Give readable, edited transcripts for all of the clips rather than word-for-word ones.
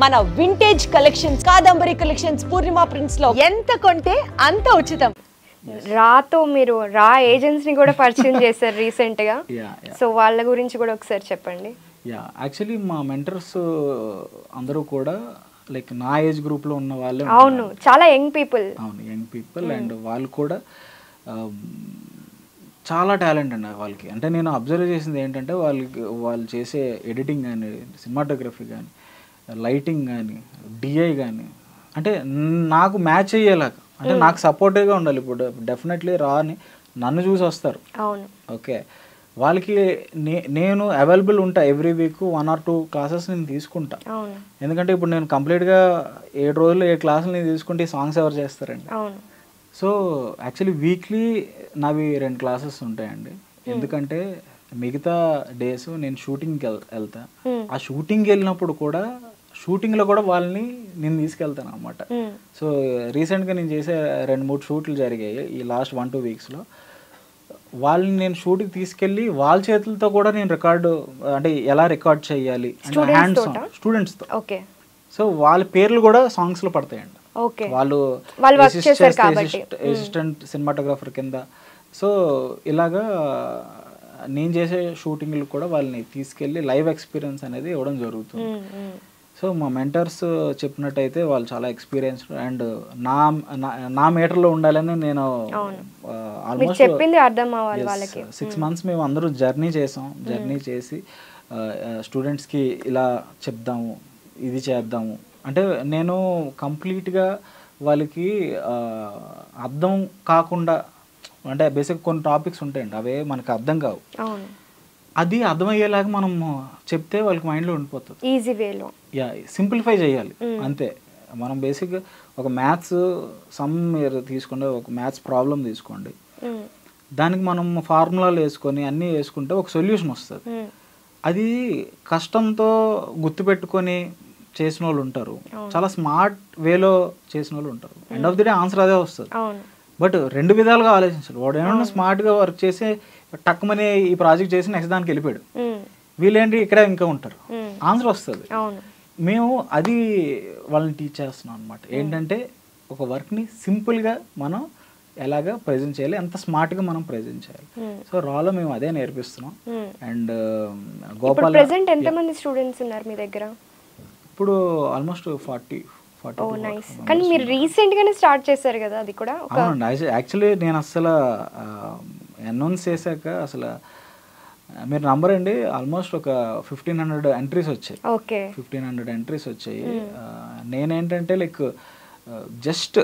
మన vintage collections, Kadambari collections, పూర్ణిమ prints లో ఎంత కొంటే అంత ఉచితం. రాతో మీరు రా ఏజెంట్స్ ని కూడా పరిచయం చేశారు రీసెంట్ గా. సో వాళ్ళ గురించి కూడా ఒకసారి చెప్పండి. యాక్చువల్లీ మా మెంటర్స్ అందరూ కూడా లైక్ నా ఏజ్ గ్రూప్ లో ఉన్న వాళ్ళే. అవును, చాలా యంగ్ పీపుల్. అవును, యంగ్ పీపుల్. అండ్ వాళ్ళు కూడా చాలా టాలెంట్ అండి వాళ్ళకి. అంటే నేను అబ్జర్వ్ చేసింది ఏంటంటే వాళ్ళు చేసే ఎడిటింగ్ కానీ, సినిమాటోగ్రఫీ కానీ, లైటింగ్ కానీ, డిఐ కానీ అంటే నాకు మ్యాచ్ అయ్యేలాగా, అంటే నాకు సపోర్టివ్గా ఉండాలి. ఇప్పుడు డెఫినెట్లీ రాని నన్ను చూసి వస్తారు. అవును, ఓకే, వాళ్ళకి నేను అవైలబుల్ ఉంటా. ఎవ్రీ వీక్ 1 or 2 క్లాసెస్ నేను తీసుకుంటా. ఎందుకంటే ఇప్పుడు నేను కంప్లీట్గా 7 రోజులు 7 క్లాసులు నేను తీసుకుంటే ఈ సాంగ్స్ ఎవరు చేస్తారండి. సో యాక్చువల్లీ వీక్లీ నావి 2 క్లాసెస్ ఉంటాయండి. ఎందుకంటే మిగతా డేస్ నేను షూటింగ్కి వెళ్తా. ఆ షూటింగ్కి వెళ్ళినప్పుడు కూడా షూటింగ్లో కూడా వాళ్ళని నేను తీసుకెళ్తాను అనమాట. సో రీసెంట్గా నేను చేసే 2-3 షూట్లు జరిగాయి ఈ లాస్ట్ 1-2 వీక్స్లో. వాళ్ళని నేను షూట్కి తీసుకెళ్ళి వాళ్ళ చేతులతో కూడా నేను రికార్డు, అంటే ఎలా రికార్డ్ చేయాలి అంటే హ్యాండ్స్ ఆన్ స్టూడెంట్స్తో. సో వాళ్ళ పేర్లు కూడా సాంగ్స్లో పడతాయండి. వాళ్ళు అసిస్టెంట్ సినిమాటోగ్రాఫర్ కింద. సో ఇలాగా నేను చేసే షూటింగ్లు కూడా వాళ్ళని తీసుకెళ్ళి లైవ్ ఎక్స్పీరియన్స్ అనేది ఇవ్వడం జరుగుతుంది. సో మా మెంటర్స్ చెప్పినట్టయితే వాళ్ళు చాలా ఎక్స్పీరియన్స్డ్ అండ్ నా మీటర్లో ఉండాలని నేను ఆల్మోస్ట్ 6 months మేము అందరూ జర్నీ చేసాం. జర్నీ చేసి స్టూడెంట్స్కి ఇలా చెప్దాము, ఇది చేద్దాము అంటే నేను కంప్లీట్గా వాళ్ళకి అర్థం కాకుండా, అంటే బేసిక్ కొన్ని టాపిక్స్ ఉంటాయండి అవే మనకు అర్థం కావు. అది అర్థమయ్యేలాగా మనం చెప్తే వాళ్ళకి మైండ్లో ఉండిపోతుంది. ఈజీ వేలో సింప్లిఫై చేయాలి అంతే. మనం బేసిక్ ఒక మ్యాథ్స్ సమ్ తీసుకోండి, ఒక మ్యాథ్స్ ప్రాబ్లం తీసుకోండి, దానికి మనం ఫార్ములాలు వేసుకొని అన్నీ వేసుకుంటే ఒక సొల్యూషన్ వస్తుంది. అది కష్టంతో గుర్తుపెట్టుకొని చేసిన వాళ్ళు ఉంటారు, చాలా స్మార్ట్ వేలో చేసిన వాళ్ళు ఉంటారు. End of the day answer అదే వస్తుంది. బట్ 2 విధాలుగా ఆలోచించాలి. వాడు ఏమన్నా స్మార్ట్గా వర్క్ చేసి టక్మని ఈ ప్రాజెక్ట్ చేసి నెక్స్ట్ దానికి వెళ్ళిపోయాడు, వీళ్ళేంటి ఇక్కడ ఇంకా ఉంటారు, ఆన్సర్ వస్తుంది. మేము అది వాళ్ళని టీచ్ చేస్తున్నాం అనమాట. ఏంటంటే ఒక వర్క్ని సింపుల్గా మనం ఎలాగా ప్రజెంట్ చేయాలి, ఎంత స్మార్ట్గా మనం ప్రజెంట్ చేయాలి. సో రాలో మేము అదే నేర్పిస్తున్నాం. అండ్ గోపాల్ ప్రెజెంట్ ఎంతమంది స్టూడెంట్స్ ఉన్నారు మీ దగ్గర? ఇప్పుడు ఆల్మోస్ట్ 40. కానీ మీరు రీసెంట్ గానే స్టార్ట్ చేశారు కదా అది కూడా? అవునండి, యాక్చువల్లీ నేను అసలు అనౌన్స్ చేశాక అసలు మీరు నంబర్ అండి ఆల్మోస్ట్ ఒక 1500 ఎంట్రీస్ వచ్చాయి. 1500 ఎంట్రీస్ వచ్చాయి. నేనేంటంటే లైక్ జస్ట్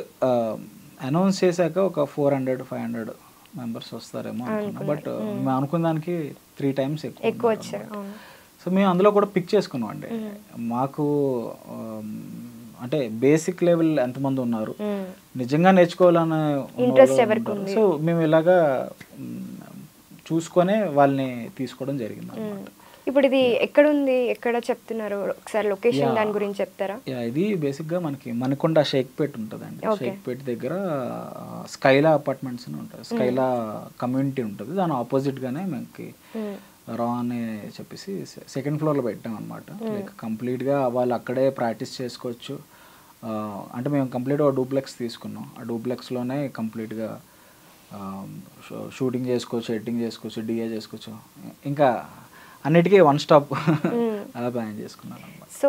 అనౌన్స్ చేశాక ఒక 400-500 మెంబర్స్ వస్తారేమో అనుకున్నా. బట్ మేము అనుకున్న దానికి 3 times ఎక్కువ వచ్చారు. సో మేము అందులో కూడా పిక్ చేసుకున్నాం అండి. మాకు అంటే బేసిక్ లెవెల్ ఎంతమంది ఉన్నారు, నిజంగా నేర్చుకోవాలని ఇంట్రెస్ట్ ఎవరికి ఉంది, సో మేము ఇలాగా చూసుకొని వాళ్ళని తీసుకోవడం జరిగింది అన్నమాట. ఇప్పుడు ఇది ఎక్కడ ఉంది, ఎక్కడ చెప్తున్నారు ఒకసారి లొకేషన్ దాని గురించి చెప్తారా? ఇది బేసిక్గా మనకి మణికొండ షేక్పేట్ ఉంటుందండి. షేక్పేట్ దగ్గర స్కైలా అపార్ట్మెంట్స్ అని ఉంటుంది, స్కైలా కమ్యూనిటీ ఉంటుంది. దాని ఆపోజిట్గానే మనకి రా అని చెప్పేసి 2nd floorలో పెట్టాం అనమాట. లైక్ కంప్లీట్గా వాళ్ళు అక్కడే ప్రాక్టీస్ చేసుకోవచ్చు. అంటే మేము కంప్లీట్గా డూప్లెక్స్ తీసుకున్నాం. ఆ డూప్లెక్స్లోనే కంప్లీట్గా షూటింగ్ చేసుకోవచ్చు, ఎడిటింగ్ చేసుకోవచ్చు, డిఏ చేసుకోవచ్చు, ఇంకా అన్నిటికీ 1 stop అలా ప్లాన్ చేసుకున్నాను అనమాట. సో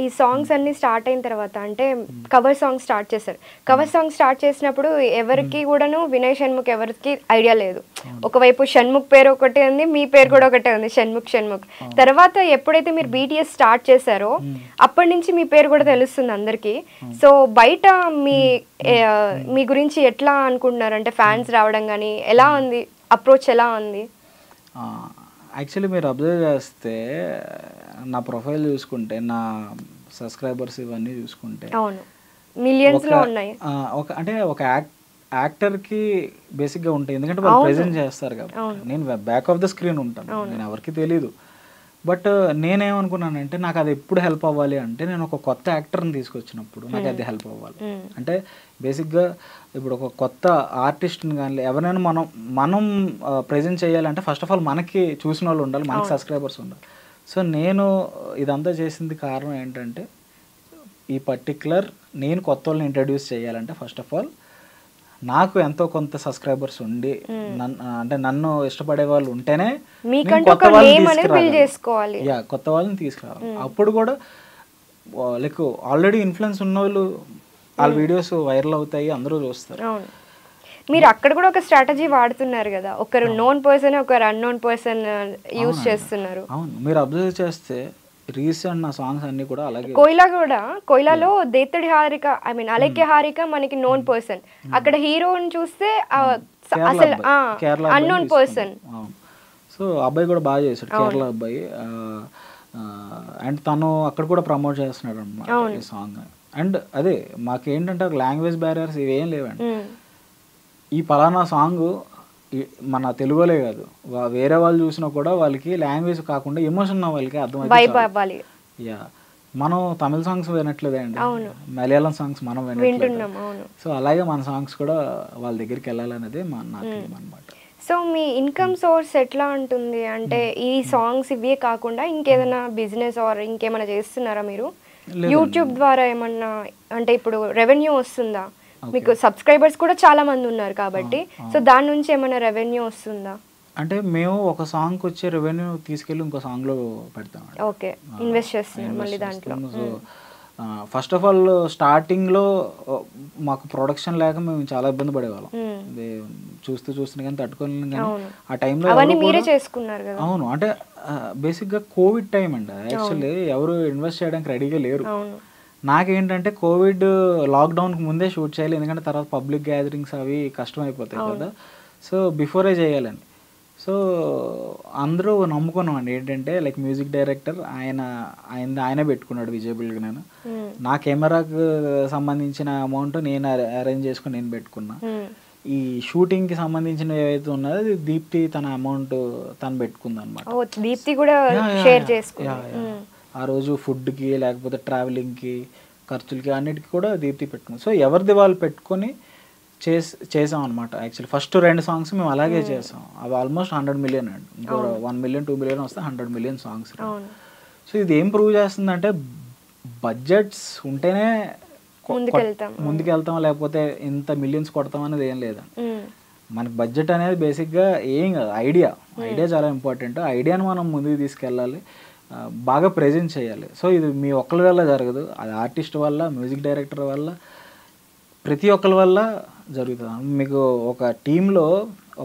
ఈ సాంగ్స్ అన్ని స్టార్ట్ అయిన తర్వాత అంటే కవర్ సాంగ్ స్టార్ట్ చేశారు. కవర్ సాంగ్ స్టార్ట్ చేసినప్పుడు ఎవరికి కూడాను వినయ్ షణ్ముఖ్ ఎవరికి ఐడియా లేదు. ఒకవైపు షణ్ముఖ్ పేరు ఒకటే ఉంది, మీ పేరు కూడా ఒకటే ఉంది, షణ్ముఖ్. తర్వాత ఎప్పుడైతే మీరు BTS స్టార్ట్ చేశారో అప్పటి నుంచి మీ పేరు కూడా తెలుస్తుంది అందరికి. సో బయట మీ గురించి ఎట్లా అనుకుంటున్నారు, అంటే ఫ్యాన్స్ రావడం కానీ ఎలా ఉంది, అప్రోచ్ ఎలా ఉంది? యాక్చువల్లీ మీరు అబ్జర్వ్ చేస్తే నా ప్రొఫైల్ చూసుకుంటే, నా సబ్స్క్రైబర్స్ ఇవన్నీ చూసుకుంటే మిలియన్స్లో ఉన్నాయి. అంటే ఒక యాక్టర్కి బేసిక్గా ఉంటాయి, ఎందుకంటే వాళ్ళు ప్రెజెంట్ చేస్తారు కాబట్టి. నేను బ్యాక్ ఆఫ్ ద స్క్రీన్ ఉంటాను, నేను ఎవరికి తెలీదు. బట్ నేనేమనుకున్నానంటే నాకు అది ఎప్పుడు హెల్ప్ అవ్వాలి అంటే నేను ఒక కొత్త యాక్టర్ని తీసుకొచ్చినప్పుడు నాకు అది హెల్ప్ అవ్వాలి. అంటే బేసిక్గా ఇప్పుడు ఒక కొత్త ఆర్టిస్ట్ని కానీ ఎవరైనా మనం ప్రజెంట్ చేయాలంటే ఫస్ట్ ఆఫ్ ఆల్ మనకి చూసిన వాళ్ళు ఉండాలి, మనకి సబ్స్క్రైబర్స్ ఉండాలి. సో నేను ఇదంతా చేసింది కారణం ఏంటంటే ఈ పర్టిక్యులర్ నేను కొత్త వాళ్ళని ఇంట్రడ్యూస్ చేయాలంటే ఫస్ట్ ఆఫ్ ఆల్ నాకు ఎంతో కొంత సబ్స్క్రైబర్స్ ఉండి అంటే నన్ను ఇష్టపడే వాళ్ళు ఉంటేనే కొత్త వాళ్ళని తీసుకురావాలి. అప్పుడు కూడా లైక్ ఆల్రెడీ ఇన్ఫ్లుయెన్స్ ఉన్న వాళ్ళు వాళ్ళ వీడియోస్ వైరల్ అవుతాయి, అందరూ చూస్తారు. మీరు అక్కడ కూడా ఒక స్ట్రాటజీ వాడుతున్నారు కదా, ఒకరు నోన్ పర్సన్ ఒకరు అన్నోన్ పర్సన్ యూజ్ చేస్తున్నారు. అవును, మీరు అబ్జర్వ్ చేస్తే రీసెంట్ నా సాంగ్స్ అన్ని కూడా అలాగే. కోయిలాలో దేత్తడి హారిక అలైక్య హారిక మనకి నోన్ పర్సన్, అక్కడ హీరోని చూస్తే అసలు అన్నోన్ పర్సన్. సో అబ్బాయి కూడా బాగా చేశాడు, కేరళ అబ్బాయి. అండ్ తను అక్కడ కూడా ప్రమోట్ చేస్తున్నాడు అన్నమాట ఈ సాంగ్. అండ్ అదే మాకేంటంటే లాంగ్వేజ్ బ్యారియర్స్ ఇవేం లేవండి. ఈ పలానా సాంగ్ మన తెలుగులే కాదు, వేరే వాళ్ళు చూసినా కూడా వాళ్ళకి లాంగ్వేజ్ కాకుండా ఎమోషన్ వాళ్ళకి అర్థమైపోవాలి. యా, మనం తమిళ సాంగ్స్ వినట్లేదే అండి, మలయాళం సాంగ్స్ మనం వినట్లేదు. సో అలాగే మన సాంగ్స్ కూడా వాళ్ళ దగ్గరికి వెళ్ళాలనేది నాకు అనమాట. సో మీ ఇన్కమ్ సోర్స్ ఎట్లా ఉంటుంది అంటే ఈ సాంగ్స్ ఇవే కాకుండా ఇంకేదైనా బిజినెస్ ఆర్ ఇంకేమైనా చేస్తున్నారా మీరు? యూట్యూబ్ ద్వారా ఏమన్నా అంటే ఇప్పుడు రెవెన్యూ వస్తుందా మీకు? సబ్స్క్రైబర్స్ కూడా చాలా మంది ఉన్నారు కాబట్టి, సో దాని నుంచి ఏమైనా రెవెన్యూ వస్తుందా? అంటే మేము ఒక సాంగ్ వచ్చే రెవెన్యూ తీసుకెళ్ళి ఇంకో సాంగ్ లో పెడతాం. ఓకే, ఇన్వెస్ట్ చేస్తున్నాం మళ్ళీ దాంట్లో. So first of all starting లో మాకు ప్రొడక్షన్ లేక మేము చాలా ఇబ్బంది పడేవాళ్ళం, చూస్తున్నా కానీ తట్టుకోలేము. కానీ ఆ టైంలో మీరే చేసుకున్నారు కదా. అవును, అంటే బేసిక్ గా కోవిడ్ టైం అండి. యాక్చువల్లీ ఎవరు ఇన్వెస్ట్ చేయడానికి రెడీగా లేరు. నాకేంటంటే కోవిడ్ లాక్డౌన్కి ముందే షూట్ చేయాలి, ఎందుకంటే తర్వాత పబ్లిక్ గ్యాదరింగ్స్ అవి కష్టం అయిపోతాయి కదా. సో బిఫోరే చేయాలని. సో అందరూ నమ్ముకున్నాం అండి. ఏంటంటే లైక్ మ్యూజిక్ డైరెక్టర్ ఆయనే పెట్టుకున్నాడు విజయబుల్గా. నేను నా కెమెరాకు సంబంధించిన అమౌంట్ నేను అరేంజ్ చేసుకుని నేను పెట్టుకున్నా. ఈ షూటింగ్కి సంబంధించిన ఏవైతే ఉన్నదో అది దీప్తి తన అమౌంట్ తను పెట్టుకుంది అనమాట. దీప్తి కూడా షేర్ చేసుకుంది. ఆ రోజు ఫుడ్కి లేకపోతే ట్రావెలింగ్కి ఖర్చులకి అన్నిటికీ కూడా దీప్తి పెట్టుకున్నాం. సో ఎవరిది వాళ్ళు పెట్టుకొని చేసాం అనమాట. యాక్చువల్లీ ఫస్ట్ 2 సాంగ్స్ మేము అలాగే చేసాం. అవి ఆల్మోస్ట్ 100 మిలియన్ అండి. ఇంకో 1 మిలియన్ 2 మిలియన్ వస్తే 100 మిలియన్ సాంగ్స్. సో ఇది ఏం ప్రూవ్ చేస్తుందంటే బడ్జెట్స్ ఉంటేనే ముందుకెళ్తాం, లేకపోతే ఇంత మిలియన్స్ కొడతాం అనేది ఏం లేదండి. మనకి బడ్జెట్ అనేది బేసిక్గా ఏం కాదు, ఐడియా చాలా ఇంపార్టెంట్. ఐడియాని మనం ముందుకు తీసుకెళ్ళాలి, బాగా ప్రెజెంట్ చేయాలి. సో ఇది మీ ఒక్కరి వల్ల జరగదు, అది ఆర్టిస్ట్ వల్ల, మ్యూజిక్ డైరెక్టర్ వల్ల, ప్రతి ఒక్కరి వల్ల జరుగుతుంది. మీకు ఒక టీంలో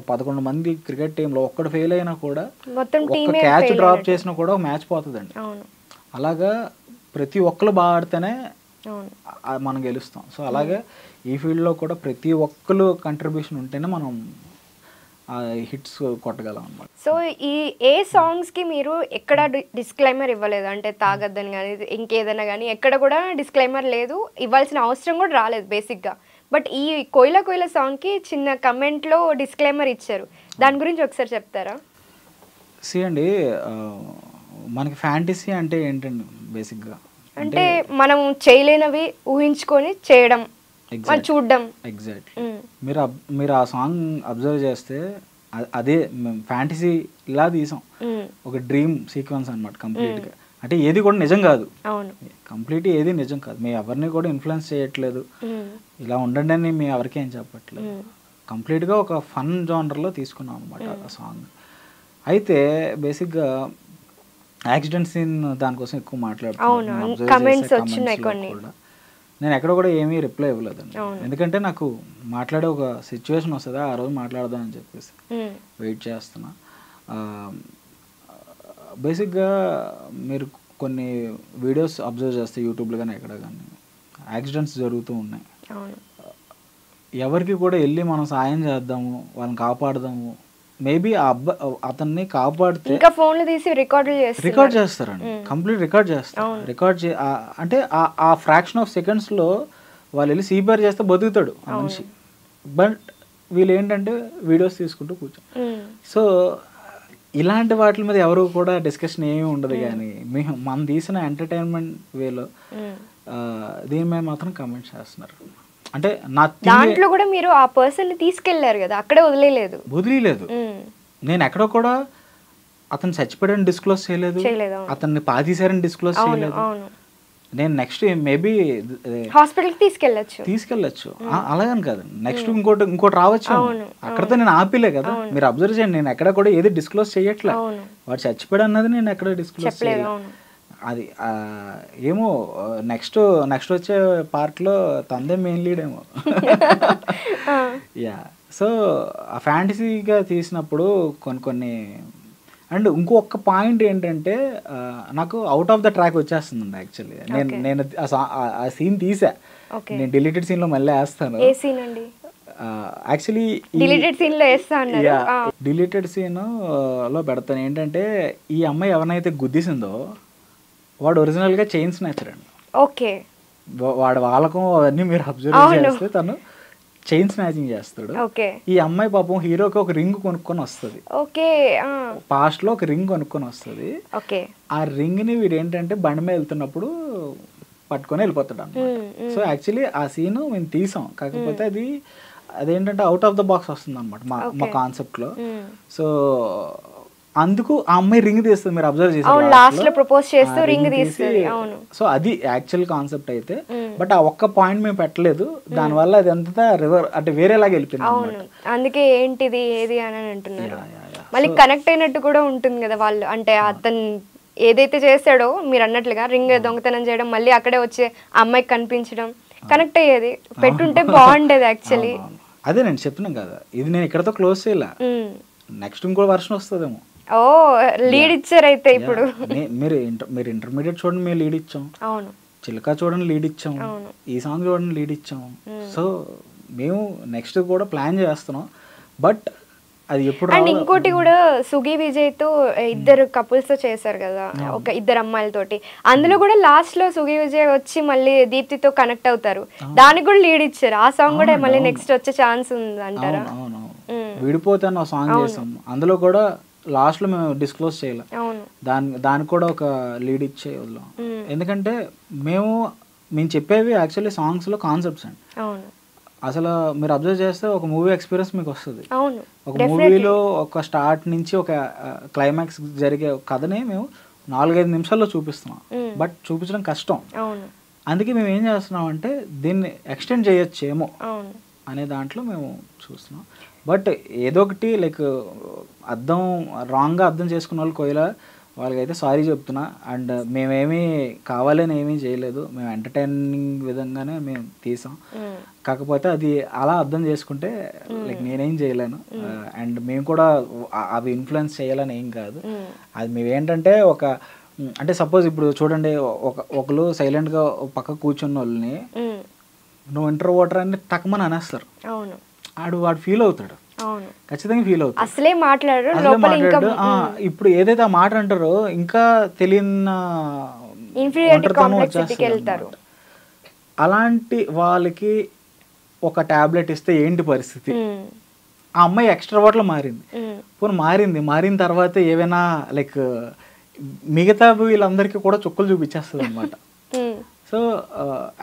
11 మంది క్రికెట్ టీంలో ఒక్కడు ఫెయిల్ అయినా కూడా, ఒక్క క్యాచ్ డ్రాప్ చేసినా కూడా ఒక మ్యాచ్ పోతుందండి. అలాగా ప్రతి ఒక్కరు బాగా ఆడితేనే మనం గెలుస్తాం. సో అలాగే ఈ ఫీల్డ్లో కూడా ప్రతి ఒక్కరు కంట్రిబ్యూషన్ ఉంటేనే మనం హిట్స్ కొట్టగలం అన్నమాట. సో ఈ ఏ సాంగ్స్కి మీరు ఎక్కడ డిస్క్లైమర్ ఇవ్వలేదు అంటే తాగద్దని కానీ ఇంకేదైనా కానీ ఎక్కడ కూడా డిస్క్లైమర్ లేదు, ఇవ్వాల్సిన అవసరం కూడా రాలేదు బేసిక్గా. బట్ ఈ కోయిల సాంగ్కి చిన్న కమెంట్లో డిస్క్లైమర్ ఇచ్చారు, దాని గురించి ఒకసారి చెప్తారా? అండి, మనకి ఫ్యాంటసీ అంటే ఏంటండి బేసిక్గా అంటే మనం చేయలేనివి ఊహించుకొని చేయడం, చూడడం. ఎగ్జాక్ట్లీ. మీరు ఆ సాంగ్ అబ్జర్వ్ చేస్తే అదే ఫ్యాంటసీ ఇలా తీసాం, ఒక డ్రీమ్ సీక్వెన్స్ అనమాట కంప్లీట్గా. అంటే ఏది కూడా నిజం కాదు, కంప్లీట్ ఏది నిజం కాదు. మేము ఎవరిని కూడా ఇన్ఫ్లుయెన్స్ చేయట్లేదు, ఇలా ఉండండి అని మేము ఎవరికి ఏం చెప్పట్లేదు. కంప్లీట్గా ఒక ఫన్ జానర్లో తీసుకున్నాం అనమాట ఆ సాంగ్. అయితే బేసిక్గా యాక్సిడెంట్ సీన్ దానికోసం ఎక్కువ మాట్లాడుతున్నాను. నేను ఎక్కడ కూడా ఏమీ రిప్లై ఇవ్వలేదండి, ఎందుకంటే నాకు మాట్లాడే ఒక సిచ్యువేషన్ వస్తుంది, ఆ రోజు మాట్లాడదాం అని చెప్పేసి వెయిట్ చేస్తున్నా. బేసిక్గా మీరు కొన్ని వీడియోస్ అబ్జర్వ్ చేస్తే యూట్యూబ్లో కానీ ఎక్కడ కానీ యాక్సిడెంట్స్ జరుగుతూ ఉన్నాయి. ఎవరికి కూడా వెళ్ళి మనం సాయం చేద్దాము, వాళ్ళని కాపాడదాము, మేబీ అతన్ని కాపాడితే రికార్డ్ చేస్తారండి, కంప్లీట్ రికార్డ్ చేస్తారు. అంటే ఆ ఫ్రాక్షన్ ఆఫ్ సెకండ్స్లో వాళ్ళు వెళ్ళి సీపీఆర్ చేస్తే బతుకుతాడు ఆ మనిషి. బట్ వీళ్ళు ఏంటంటే వీడియోస్ తీసుకుంటూ కూర్చో. సో ఇలాంటి వాటి మీద ఎవరు కూడా డిస్కషన్ ఏమీ ఉండదు. కానీ మనం తీసిన ఎంటర్టైన్మెంట్ వేలో దీని మీద మాత్రం కమెంట్ చేస్తున్నారు. అంటే నా దాంట్లో కూడా మీరు ఆ పర్సన్ ని తీసుకెళ్లారు కదా, అక్కడే వదిలేదు. నేను ఎక్కడో కూడా అతను చచ్చిపోయాడని డిస్క్లోజ్ చేయలేదు, అతన్ని పాతీసారని డిస్క్లోజ్ చేయలేదు. నేను నెక్స్ట్ మేబీ హాస్పిటల్కి తీసుకెళ్ళచ్చు అలాగని కాదు, నెక్స్ట్ ఇంకోటి రావచ్చు. అక్కడతో నేను ఆపిలే కదా, మీరు అబ్జర్వ్ చేయండి, నేను ఎక్కడ కూడా ఏది డిస్క్లోజ్ చేయట్లే. వాడు చచ్చిపోయాడు అన్నది నేను ఎక్కడ డిస్క్లోజ్ చేయలేదు. అది ఏమో నెక్స్ట్ వచ్చే పార్ట్లో తందే మెయిన్ లీడ్ ఏమో. యా, సో ఆ ఫ్యాంటసీగా తీసినప్పుడు కొన్ని అండ్ ఇంకొక పాయింట్ ఏంటంటే నాకు అవుట్ ఆఫ్ ద ట్రాక్ వచ్చేస్తుందండి యాక్చువల్లీ. నేను ఆ సీన్ తీసా, నేను డిలీటెడ్ సీన్లో మళ్ళీ వేస్తాను. యాక్చువల్లీ డిలీటెడ్ సీన్లో పెడతాను. ఏంటంటే ఈ అమ్మాయి ఎవరినైతే గుద్దేసిందో వాడు ఒరిజినల్గా చైన్ స్నాచర్ అండి. ఓకే, వాడు వాళ్ళకం అవన్నీ మీరు అబ్జర్వ్ చేస్తే తను చైన్ స్నాచింగ్ చేస్తాడు. ఈ అమ్మాయి పాపం హీరోకి ఒక రింగ్ కొనుక్కొని వస్తుంది, పాస్ట్ లో ఒక రింగ్ కొనుక్కొని వస్తుంది. ఆ రింగ్ ని వీడు ఏంటంటే బండి మీద వెళ్తున్నప్పుడు పట్టుకొని వెళ్ళిపోతాడు అన్నమాట. సో యాక్చువల్లీ ఆ సీన్ మేము తీసాం, కాకపోతే అదేంటంటే అవుట్ ఆఫ్ ద బాక్స్ వస్తుంది అనమాట మా కాన్సెప్ట్ లో. సో అందుకు ఆ అమ్మాయి రింగ్ తీస్తుంది, మీరు అబ్జర్వ్ చేసి. సో అది యాక్చువల్ కాన్సెప్ట్ అయితే, బట్ ఆ ఒక్క పాయింట్ మేము పెట్టలేదు, దానివల్ల అది అంతా రివర్ అంటే వేరేలాగా వెళ్ళిపోయింది. అందుకే ఏంటిది ఏది అని అంటున్నారు. మళ్ళీ కనెక్ట్ అయినట్టు కూడా ఉంటుంది కదా వాళ్ళు, అంటే అతను ఏదైతే చేస్తాడో మీరు అన్నట్లుగా రింగ్ దొంగతనం చేయడం, మళ్ళీ అక్కడే వచ్చే అమ్మాయికి కనిపించడం, కనెక్ట్ అయ్యేది పెట్టుంటే బాగుండేది యాక్చువల్లీ. అదే నేను చెప్తున్నాను కదా, ఇది నేను ఇక్కడతో క్లోజ్ చేయలే, నెక్స్ట్ ఇంకో వర్షన్ వస్తుందేమో. ఓ లీడ్ ఇచ్చారు అయితే ఇప్పుడు. మీరు ఇంటర్మీడియట్ చూడండి, మేము లీడ్ ఇచ్చాం. అవును, చిలక చూడండి లీడ్ ఇచ్చాం, ఈ సాంగ్ చూడండి లీడ్ ఇచ్చాం. సో మేము నెక్స్ట్ కూడా ప్లాన్ చేస్తున్నాం, బట్ అది ఎప్పుడు. అండ్ ఇంకోటి కూడా సుగి విజయ్ తో ఇద్దరు కపుల్స్ తో చేశారు కదా, ఒక ఇద్దరు అమ్మాయిలతోటి. అందులో కూడా లాస్ట్ లో సుగి విజయ్ వచ్చి మళ్ళీ దీప్తితో కనెక్ట్ అవుతారు, దానికి కూడా లీడ్ ఇచ్చారు. ఆ సాంగ్ కూడా మళ్ళీ నెక్స్ట్ వచ్చే ఛాన్స్ ఉంది అంటారా? విడిపోతే అన్న సాంగ్ చేసాం, అందులో కూడా లాస్ట్ లో మేము డిస్క్లోజ్ చేయలేం, దానికి కూడా ఒక లీడ్ ఇచ్చే వదిలాం. ఎందుకంటే మేము చెప్పేవి యాక్చువల్లీ సాంగ్స్ లో కాన్సెప్ట్స్ అండి. అసలు మీరు అబ్జర్వ్ చేస్తే ఒక మూవీ ఎక్స్పీరియన్స్ మీకు వస్తుంది. ఒక మూవీలో ఒక స్టార్ట్ నుంచి ఒక క్లైమాక్స్ జరిగే కథని మేము 4-5 నిమిషాల్లో చూపిస్తున్నాం, బట్ చూపించడం కష్టం. అందుకే మేము ఏం చేస్తున్నాం అంటే దీన్ని ఎక్స్టెండ్ చేయొచ్చేమో అనే దాంట్లో మేము చూస్తున్నాం. బట్ ఏదో ఒకటి లైక్ రాంగ్గా అర్థం చేసుకున్న వాళ్ళు కోయిలా వాళ్ళకైతే సారీ చెప్తున్నా. అండ్ మేమేమీ కావాలని ఏమీ చేయలేదు, మేము ఎంటర్టైనింగ్ విధంగానే మేము తీసాం. కాకపోతే అది అలా అర్థం చేసుకుంటే లైక్ నేనేం చేయలేను, అండ్ మేము కూడా అవి ఇన్ఫ్లుయెన్స్ చేయాలని ఏం కాదు. అది మేమేంటంటే అంటే సపోజ్ ఇప్పుడు చూడండి, ఒకరు సైలెంట్గా పక్క కూర్చున్న వాళ్ళని నువ్వు ఇంట్రోవర్టర్ అని తక్కువని అనేస్తారు, వాడు ఫీల్ అవుతాడు, ఖచ్చితంగా ఫీల్ అవుతాడు, అసలే మాట్లాడు. ఇప్పుడు ఏదైతే ఆ మాట అంటారో ఇంకా తెలియని వెళ్తారు. అలాంటి వాళ్ళకి ఒక టాబ్లెట్ ఇస్తే ఏంటి పరిస్థితి? ఆ అమ్మాయి ఎక్స్ట్రావర్ట్లో మారింది, మారిన తర్వాత ఏవైనా లైక్ మిగతా వీళ్ళందరికీ కూడా చుక్కలు చూపించేస్తుంది అనమాట. సో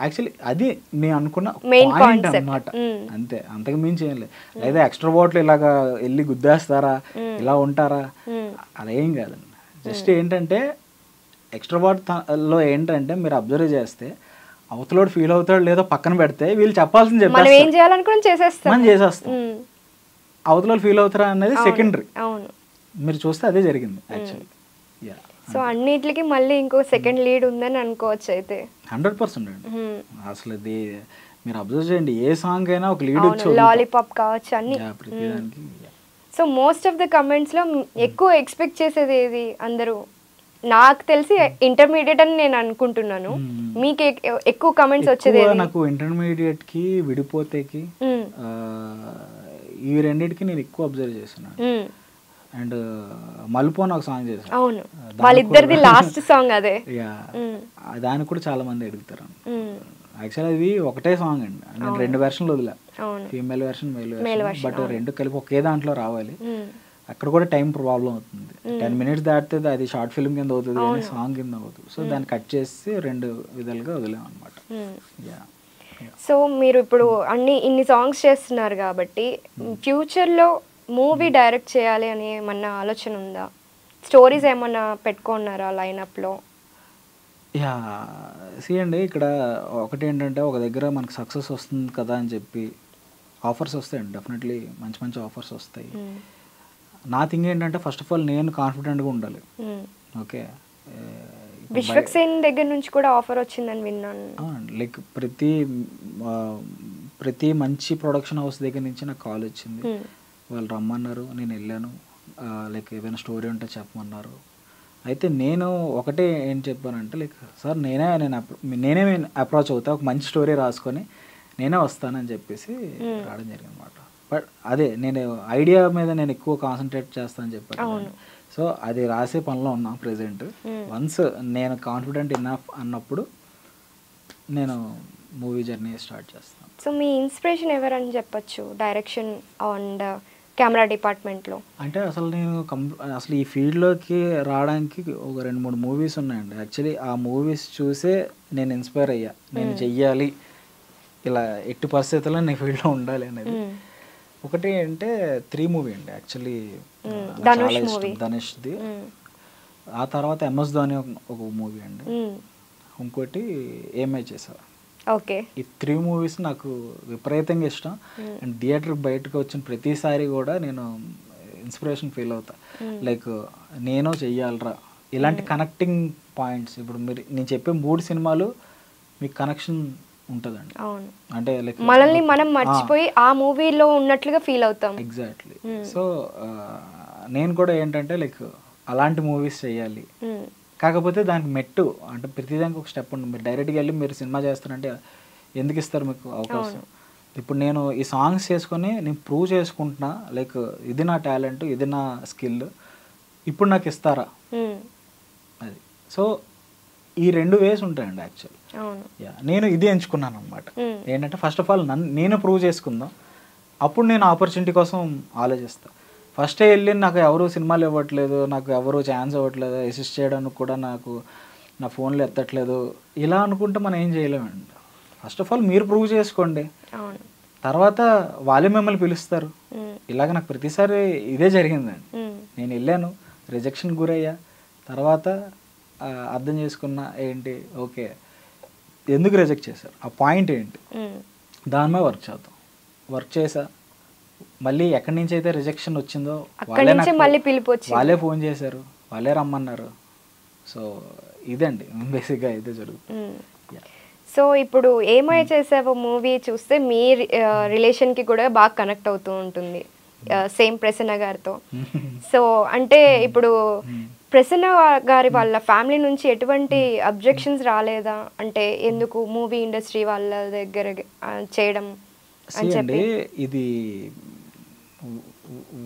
యాక్చువల్లీ అది నేను అనుకున్న పాయింట్ అనమాట, అంతే, అంతకు మించి ఏం లేదు. లేదా ఎక్స్ట్రావర్ట్లు ఇలాగా వెళ్ళి గుద్దేస్తారా, ఇలా ఉంటారా, అలా ఏం కాదండి. జస్ట్ ఏంటంటే ఎక్స్ట్రావర్ట్ లో ఏంటంటే మీరు అబ్జర్వ్ చేస్తే అవతలోడు ఫీల్ అవుతాడు లేదో పక్కన పెడితే వీళ్ళు చెప్పాల్సింది చెప్పేస్తాం, చేసేస్తాం. అవతలోడు ఫీల్ అవుతారా అనేది సెకండరీ. మీరు చూస్తే అదే జరిగింది యాక్చువల్లీ. సో అన్నిటికి మళ్ళీ ఇంకో సెకండ్ లీడ్ ఉందని అనుకోవచ్చు అయితే. 100% అండి. అసలు ఇది మీరు అబ్జర్వ్ చేయండి, ఏ సాంగ్ అయినా ఒక లీడ్ వచ్చి లాలీపాప్ కావచ్చు అన్ని. So most of the comments లో ఎక్కువ ఎక్స్పెక్ట్ చేసేది ఏది అందరూ? నాకు తెలిసి ఇంటర్మీడియట్ అని నేను అనుకుంటున్నాను. మీకు ఎక్కువ కమెంట్స్ వచ్చేది? నాకు ఇంటర్మీడియట్ కి విడిపోతేకి ఈ రెండింటికి నేను ఎక్కువ అబ్జర్వ్ చేస్తున్నాను. అండ్ మలుపు అని ఒక సాంగ్ చేశాను. అవును, వాళ్ళిద్దరిది లాస్ట్ సాంగ్ అదే. దానికి కూడా చాలా మంది అడుగుతారు. యాక్చువల్లీ అది ఒకటే సాంగ్ అండి, నేను 2 వెర్షన్లు వదిలా, female version male version, but 2 కలిపి ఒకే దాంట్లో రావాలి. అక్కడ కూడా టైం ప్రాబ్లం అవుతుంది. 10 minutes దాటితే అది షార్ట్ ఫిల్మ్ కింద అవుతుంది కానీ సాంగ్ కింద అవుతుంది. సో దాన్ని కట్ చేసి 2 విధాలుగా వదిలాం అనమాట. సో మీరు ఇప్పుడు ఇన్ని సాంగ్స్ చేస్తున్నారు కాబట్టి ఫ్యూచర్లో మూవీ డైరెక్ట్ చేయాలి అని ఏమన్నా ఆలోచన ఉందా? స్టోరీస్ ఏమన్నా పెట్టుకున్నారా లైనప్లో? అండి ఇక్కడ ఒకటి ఏంటంటే ఒక దగ్గర మనకు సక్సెస్ వస్తుంది కదా అని చెప్పి ఆఫర్స్ వస్తాయండి, డెఫినెట్లీ మంచి మంచి ఆఫర్స్ వస్తాయి. నా థింగ్ ఏంటంటే ఫస్ట్ ఆఫ్ ఆల్ నేను కాన్ఫిడెంట్గా ఉండాలి. ఓకే, విశ్వక్సేన్ దగ్గర నుంచి కూడా ఆఫర్ వచ్చిందని విన్నాను. లైక్ ప్రతి మంచి ప్రొడక్షన్ హౌస్ దగ్గర నుంచి నాకు కాల్ వచ్చింది. వాళ్ళు రమ్మన్నారు, నేను వెళ్ళాను. లైక్ ఏదైనా స్టోరీ ఉంటే చెప్పమన్నారు. అయితే నేను ఒకటే ఏం చెప్పానంటే లైక్ సార్ నేనే అప్రోచ్ అవుతా, ఒక మంచి స్టోరీ రాసుకొని నేనే వస్తానని చెప్పేసి రావడం జరిగింది అనమాట. బట్ అదే నేను ఐడియా మీద నేను ఎక్కువ కాన్సన్ట్రేట్ చేస్తానని చెప్పాను. సో అది రాసే పనిలో ఉన్నా ప్రెజెంట్. వన్స్ నేను కాన్ఫిడెంట్ ఇన్నఫ్ అన్నప్పుడు నేను మూవీ జర్నీ స్టార్ట్ చేస్తాను. సో మీ ఇన్స్పిరేషన్ ఎవరని చెప్పచ్చు డైరెక్షన్ అండ్ కెమెరా డిపార్ట్మెంట్లో? అంటే అసలు నేను అసలు ఈ ఫీల్డ్లోకి రావడానికి ఒక 2-3 మూవీస్ ఉన్నాయండి. యాక్చువల్లీ ఆ మూవీస్ చూసే నేను ఇన్స్పైర్ అయ్యా, నేను చెయ్యాలి ఇలా ఎట్టి పరిస్థితుల్లో నేను ఫీల్డ్లో ఉండాలి అనేది. ఒకటి అంటే 3 మూవీ అండి యాక్చువల్లీ, చాలా ఇష్టం ధనుష్ది. ఆ తర్వాత MS ధోని ఒక మూవీ అండి, ఇంకోటి ఏమై చేశారు. ఓకే, ఈ 3 మూవీస్ నాకు విపరీతంగా ఇష్టం. అండ్ థియేటర్ బయటకు వచ్చిన ప్రతిసారి కూడా నేను ఇన్స్పిరేషన్ ఫీల్ అవుతా. లైక్ నేను చెయ్యాలరా ఇలాంటి కనెక్టింగ్ పాయింట్స్. ఇప్పుడు నేను చెప్పే 3 సినిమాలు మీకు కనెక్షన్ ఉంటుందండి. అంటే లైక్ మనల్ని మనం మర్చిపోయి ఆ మూవీలో ఉన్నట్లుగా ఫీల్ అవుతాం. ఎగ్జాక్ట్లీ. సో నేను కూడా ఏంటంటే లైక్ అలాంటి మూవీస్ చేయాలి. కాకపోతే దానికి మెట్టు అంటే ప్రతిదానికి ఒక స్టెప్ ఉంటుంది. మీరు డైరెక్ట్గా వెళ్ళి మీరు సినిమా చేస్తారంటే ఎందుకు ఇస్తారు మీకు అవకాశం? ఇప్పుడు నేను ఈ సాంగ్స్ చేసుకొని నేను ప్రూవ్ చేసుకుంటున్నా, లైక్ ఇది నా టాలెంట్, ఇది నా స్కిల్, ఇప్పుడు నాకు ఇస్తారా అది. సో ఈ 2 వేస్ ఉంటాయండి యాక్చువల్. నేను ఇది ఎంచుకున్నాను అనమాట. ఏంటంటే ఫస్ట్ ఆఫ్ ఆల్ నేను ప్రూవ్ చేసుకుందాం, అప్పుడు నేను ఆపర్చునిటీ కోసం ఆలోచిస్తాను. ఫస్టే వెళ్ళి నాకు ఎవరు సినిమాలు ఇవ్వట్లేదు, నాకు ఎవరు ఛాన్స్ ఇవ్వట్లేదు, అసిస్ట్ చేయడానికి కూడా నాకు నా ఫోన్లో ఎత్తట్లేదు, ఇలా అనుకుంటే మనం ఏం చేయలేమండి. ఫస్ట్ ఆఫ్ ఆల్ మీరు ప్రూవ్ చేసుకోండి, తర్వాత వాళ్ళే మిమ్మల్ని పిలుస్తారు. ఇలాగ నాకు ప్రతిసారి ఇదే జరిగిందండి. నేను వెళ్ళాను, రిజెక్షన్ గురయ్యా, తర్వాత అర్థం చేసుకున్నా ఏంటి, ఓకే ఎందుకు రిజెక్ట్ చేశారు, ఆ పాయింట్ ఏంటి, దాని మీద వర్క్ చేసా. మళ్ళీ ఎక్కడి నుంచి అయితే రిజెక్షన్ వచ్చిందో వాళ్ళే ఫోన్ చేశారు, వాళ్ళే రమ్మన్నారు. సో ఇదండి బేసిక్గా అయితే జరుగుతుంది. సో ఇప్పుడు ఏమై చేసావో మూవీ చూస్తే మీ రిలేషన్కి కూడా బాగా కనెక్ట్ అవుతూ ఉంటుంది, సేమ్ ప్రసన్న గారితో. సో అంటే ఇప్పుడు ప్రసన్న గారి వాళ్ళ ఫ్యామిలీ నుంచి ఎటువంటి అబ్జెక్షన్స్ రాలేదా? అంటే ఎందుకు మూవీ ఇండస్ట్రీ వాళ్ళ దగ్గర చేయడం అని చెప్పి? ఇది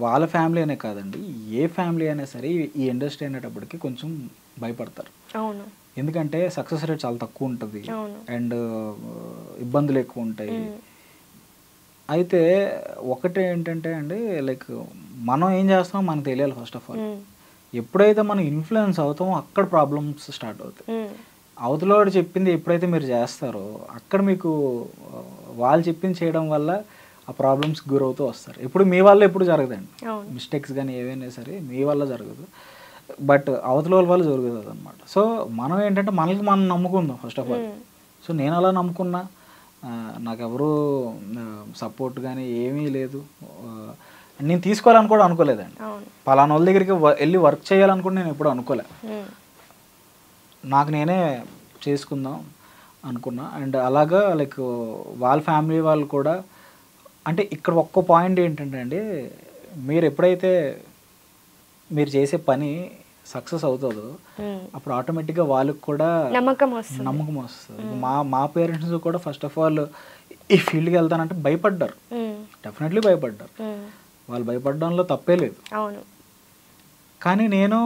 వాళ్ళ ఫ్యామిలీ అనే కాదండి, ఏ ఫ్యామిలీ అయినా సరే ఈ ఇండస్ట్రీ అనేటప్పటికి కొంచెం భయపడతారు. అవును, ఎందుకంటే సక్సెస్ రేట్ చాలా తక్కువ ఉంటుంది అండ్ ఇబ్బందులు ఎక్కువ ఉంటాయి. అయితే ఒకటి ఏంటంటే అండి లైక్ మనం ఏం చేస్తామో మనకు తెలియాలి. ఫస్ట్ ఆఫ్ ఆల్ ఎప్పుడైతే మనం ఇన్ఫ్లుయెన్స్ అవుతామో అక్కడ ప్రాబ్లమ్స్ స్టార్ట్ అవుతాయి. అవతలవాడు చెప్పింది ఎప్పుడైతే మీరు చేస్తారో అక్కడ మీకు వాళ్ళు చెప్పింది చేయడం వల్ల ఆ ప్రాబ్లమ్స్ గురవుతూ వస్తారు. ఇప్పుడు మీ వల్ల ఎప్పుడు జరగదండి, మిస్టేక్స్ కానీ ఏవైనా సరే మీ వల్ల జరగదు, బట్ అవతల వాళ్ళ జరుగుతుంది అనమాట. సో మనం ఏంటంటే మనకి మనం నమ్ముకుందాం ఫస్ట్ ఆఫ్ ఆల్. సో నేను అలా నమ్ముకున్నా, నాకెవరు సపోర్ట్ కానీ ఏమీ లేదు, నేను తీసుకోవాలని కూడా అనుకోలేదండి. పలానా వాళ్ళ దగ్గరికి వెళ్ళి వర్క్ చేయాలనుకుంటే నేను ఎప్పుడు అనుకోలే, నాకు నేనే చేసుకుందాం అనుకున్నా. అండ్ అలాగా లైక్ వాళ్ళ ఫ్యామిలీ వాళ్ళు కూడా అంటే ఇక్కడ ఒక్క పాయింట్ ఏంటంటే అండి, మీరు ఎప్పుడైతే మీరు చేసే పని సక్సెస్ అవుతుందో అప్పుడు ఆటోమేటిక్గా వాళ్ళకి కూడా నమ్మకం వస్తుంది. మా పేరెంట్స్ కూడా ఫస్ట్ ఆఫ్ ఆల్ ఈ ఫీల్డ్కి వెళ్తానంటే భయపడ్డారు, డెఫినెట్లీ భయపడ్డారు. వాళ్ళు భయపడడంలో తప్పే లేదు, కానీ నేను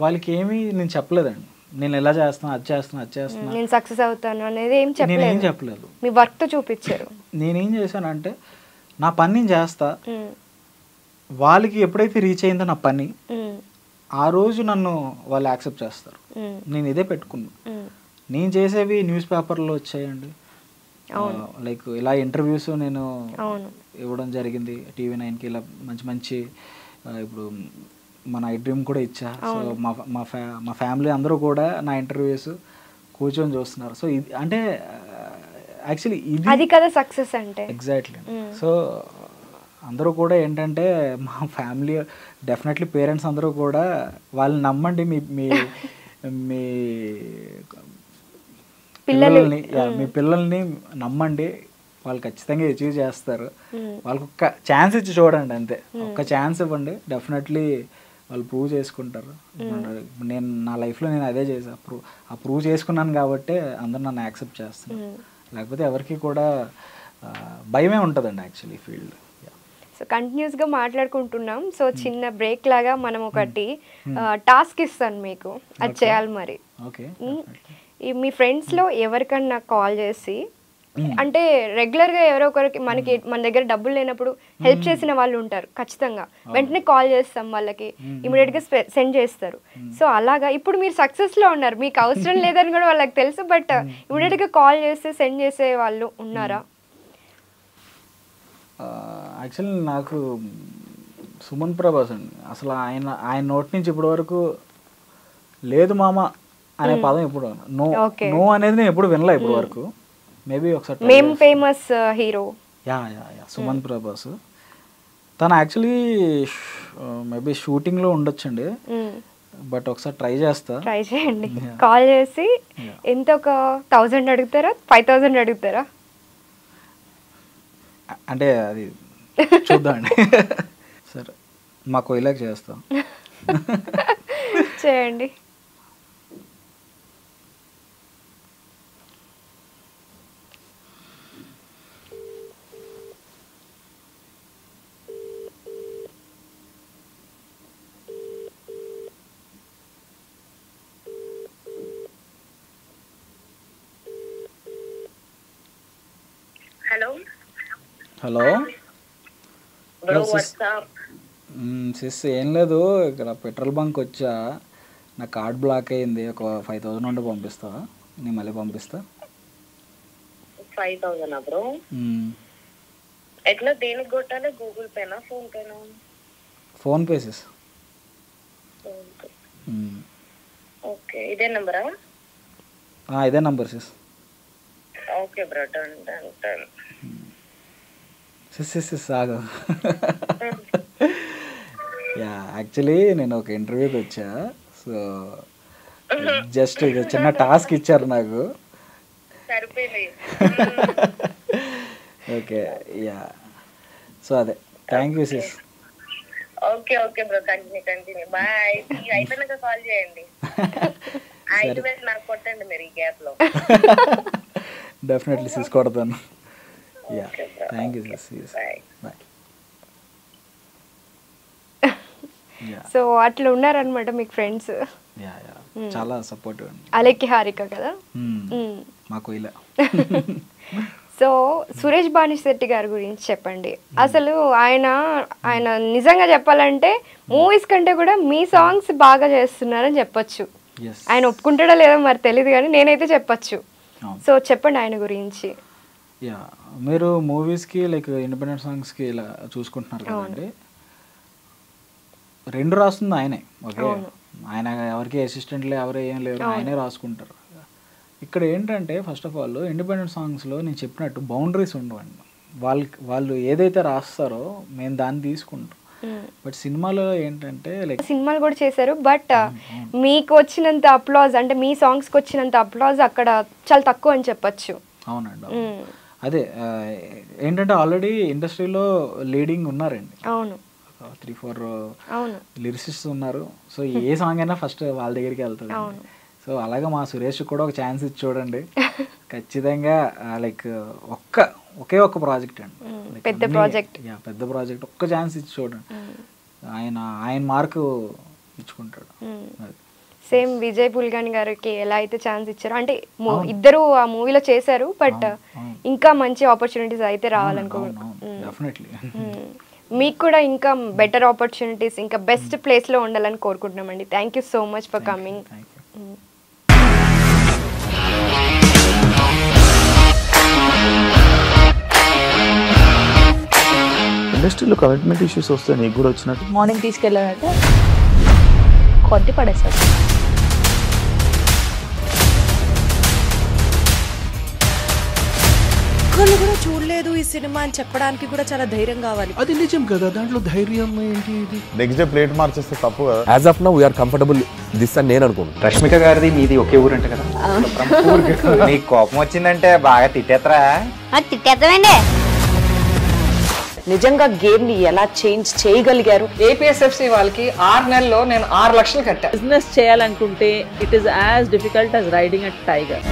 వాళ్ళకి నేను చెప్పలేదండి. నేను ఎలా చేస్తాను, అది చేస్తున్నా, నేను సక్సెస్ అవుతాను అనేది ఏం చెప్పలేదు. మీ వర్క్ తో చూపించారు. నేనేం చేశానంటే నా పని నేను చేస్తా, వాళ్ళకి ఎప్పుడైతే రీచ్ అయిందో నా పని ఆ రోజు నన్ను వాళ్ళు యాక్సెప్ట్ చేస్తారు. నేను ఇదే పెట్టుకున్నా. నేను చేసేవి న్యూస్ పేపర్లో వచ్చాయండి, లైక్ ఇలా ఇంటర్వ్యూస్ నేను ఇవ్వడం జరిగింది TV9కి. ఇలా మంచి ఇప్పుడు మన ఐ డ్రీమ్ కూడా ఇచ్చా. సో మా ఫ్యామిలీ అందరూ కూడా నా ఇంటర్వ్యూస్ కూర్చొని చూస్తున్నారు. సో ఇది అంటే యాక్చువల్లీ ఇది అది కదా సక్సెస్ అంటే. ఎగ్జాక్ట్లీ. సో అందరూ కూడా ఏంటంటే మా ఫ్యామిలీ డెఫినెట్లీ పేరెంట్స్ అందరూ కూడా వాళ్ళని నమ్మండి, మీ మీ మీ పిల్లల్ని నమ్మండి, వాళ్ళు ఖచ్చితంగా అచీవ్ చేస్తారు, వాళ్ళకి ఒక్క ఛాన్స్ ఇచ్చి చూడండి అంతే, ఒక్క ఛాన్స్ ఇవ్వండి, డెఫినెట్లీ వాళ్ళు ప్రూవ్ చేసుకుంటారు. నేను నా లైఫ్లో నేను అదే చేసాను, ప్రూవ్ చేసుకున్నాను కాబట్టి అందరూ నన్ను యాక్సెప్ట్ చేస్తున్నారు. లేకపోతే ఎవరికి కూడా భయమే ఉంటుందండి యాక్చువల్లీ ఫీల్డ్. సో కంటిన్యూస్గా మాట్లాడుకుంటున్నాం. సో చిన్న బ్రేక్ లాగా మనం ఒకటి టాస్క్ ఇస్తాను మీకు, అది చేయాలి మరి. ఓకే. మీ ఫ్రెండ్స్లో ఎవరికన్నా కాల్ చేసి, అంటే రెగ్యులర్గా ఎవరో ఒకరికి మన దగ్గర డబ్బులు లేనప్పుడు హెల్ప్ చేసిన వాళ్ళు ఉంటారు ఖచ్చితంగా, వెంటనే కాల్ చేస్తాం వాళ్ళకి, ఇమీడియట్గా సెండ్ చేస్తారు. సో అలాగా ఇప్పుడు మీరు సక్సెస్లో ఉన్నారు, మీకు అవసరం లేదని కూడా వాళ్ళకి తెలుసు, బట్ ఇమీడియట్గా కాల్ చేసి సెండ్ చేసే వాళ్ళు ఉన్నారా? యాక్చువల్లీ నాకు సుమన్ ప్రభాస్ అండి, అసలు ఆయన నోటి నుంచి ఇప్పటి వరకు లేదు మామ అనే పదం ఎప్పుడు, నో అనేది నేను ఎప్పుడు వినలే ఇప్పటి వరకు. మేబీ ఒకసారి మేము famous hero yeah Suman Prabhas, తను యాక్చువల్లీ మేబీ షూటింగ్లో ఉండొచ్చండి, బట్ ఒకసారి ట్రై చేయండి. కాల్ చేసి ఎంత, ఒక 1000 అడుగుతారా, 5000 అడుగుతారా? అంటే అది చూద్దామండి. సరే మా కోయిలాకి చేస్తాం. చేయండి. హలో సిస్, ఏం లేదు, ఇక్కడ పెట్రోల్ బంక్ వచ్చా, నా కార్డ్ బ్లాక్ అయింది, ఒక 5000 నుండి పంపిస్తావా? నేను మళ్ళీ పంపిస్తా. 5000 బ్రో? ఎట్లా, దేనికి కొట్టాలి? గూగుల్ పేనా, ఫోన్ పేనా? PhonePe sis. ఓకే, ఇదే నంబరా? ఇదే number sis. Okay bro, done. Sis ఆగు. యా యాక్చువల్లీ నేను ఒక ఇంటర్వ్యూకి వచ్చా, సో జస్ట్ ఇది చిన్న టాస్క్ ఇచ్చారు నాకు. ఓకే యా, సో అదే, thank you sis. Okay bro, continue. Bye. అయిపోయినాక కాల్ చేయండి. 5000 నాకు కొట్టండి మీరు ఈ గ్యాప్ లో. డెఫినెట్లీ సిస్ కొడతాను. Ya thank you sis. Bye. So అట్లా ఉన్నారనమాట మీకు ఫ్రెండ్స్. చాలా సపోర్టివ్ అండి. అలెక్కి హారిక కదా మాకు ఇలా. సో సురేష్ బానిశెట్టి గారి గురించి చెప్పండి. అసలు ఆయన నిజంగా చెప్పాలంటే మూవీస్ కంటే కూడా మీ సాంగ్స్ బాగా చేస్తున్నారని చెప్పొచ్చు. ఆయన ఒప్పుకుంటాడో లేదో మరి తెలియదు కానీ నేనైతే చెప్పొచ్చు. సో చెప్పండి ఆయన గురించి. యా, మీరు మూవీస్కి లైక్ ఇండిపెండెంట్ సాంగ్స్కి ఇలా చూసుకుంటున్నారు కదండి, 2 రాస్తుంది ఆయనే. ఓకే, ఆయన ఎవరికి అసిస్టెంట్లు ఎవరు ఏం లేరు, ఆయనే రాసుకుంటారు. ఇక్కడ ఏంటంటే ఫస్ట్ ఆఫ్ ఆల్ ఇండిపెండెంట్ సాంగ్స్లో నేను చెప్పినట్టు బౌండరీస్ ఉండవండి. వాళ్ళు ఏదైతే రాస్తారో మేము దాన్ని తీసుకుంటాం. బట్ సినిమాలో ఏంటంటే లైక్ సినిమాలు కూడా చేశారు, బట్ మీకు వచ్చినంత అప్లాజ్, అంటే మీ సాంగ్స్కి వచ్చినంత అప్లాజ్ అక్కడ చాలా తక్కువ అని చెప్పచ్చు. అవునండి. అదే ఏంటంటే ఆల్రెడీ ఇండస్ట్రీలో లీడింగ్ ఉన్నారండి. అవును, 3-4 లిరిసిస్ట్స్ ఉన్నారు. సో ఏ సాంగ్ అయినా ఫస్ట్ వాళ్ళ దగ్గరికి వెళ్తుంది. సో అలాగే మా సురేష్ కూడా ఒక ఛాన్స్ ఇచ్చి చూడండి, ఖచ్చితంగా లైక్ ఒకే ఒక్క ప్రాజెక్ట్ అండి, పెద్ద ప్రాజెక్ట్, ఒక్క ఛాన్స్ ఇచ్చి చూడండి, ఆయన మార్కు ఇచ్చుకుంటాడు. సేమ్ విజయ్ పుల్గాని గారికి ఎలా అయితే ఛాన్స్ ఇచ్చారో, అంటే ఇద్దరు ఆ మూవీలో చేశారు, బట్ ఇంకా మంచి ఆపర్చునిటీస్ అయితే రావాలనుకుంటున్నాను. మీకు కూడా ఇంకా బెటర్ ఆపర్చునిటీస్, ఇంకా బెస్ట్ ప్లేస్లో ఉండాలని కోరుకుంటున్నామండి. Thank you so much for coming. ఇండస్ట్రీలో కమిట్మెంట్ ఇష్యూస్ వస్తే నీకు కూడా వచ్చినట్టు? మార్నింగ్ తీసుకెళ్ళాలంటే కొట్టి పడేస్తాడు. ఒక్కళ్ళు కూడా చూడలేదు ఈ సినిమా అని చెప్పడానికి కూడా చాలా ధైర్యం కావాలి. అది నిజం కదా, దాంట్లో ధైర్యం ఏంటి? ఇది నెక్స్ట్ డే ప్లేట్ మార్చేస్తే తప్పు కదా. As of now we are comfortable this అని నేను అనుకుంటున్నాను. రష్మిక గారిది మీది ఒకే ఊరు అంటే కదా. నీకు కోపం వచ్చిందంటే బాగా తిట్టేత్తరా? తిట్టేద్దామండి. నిజంగా గేమ్ ని ఎలా చేంజ్ చేయగలిగారు? ఏపీఎస్ఎఫ్సి వాళ్ళకి 6 నెలల్లో నేను 6 లక్షలు కట్టా. బిజినెస్ చేయాలనుకుంటే it is as difficult as riding a tiger.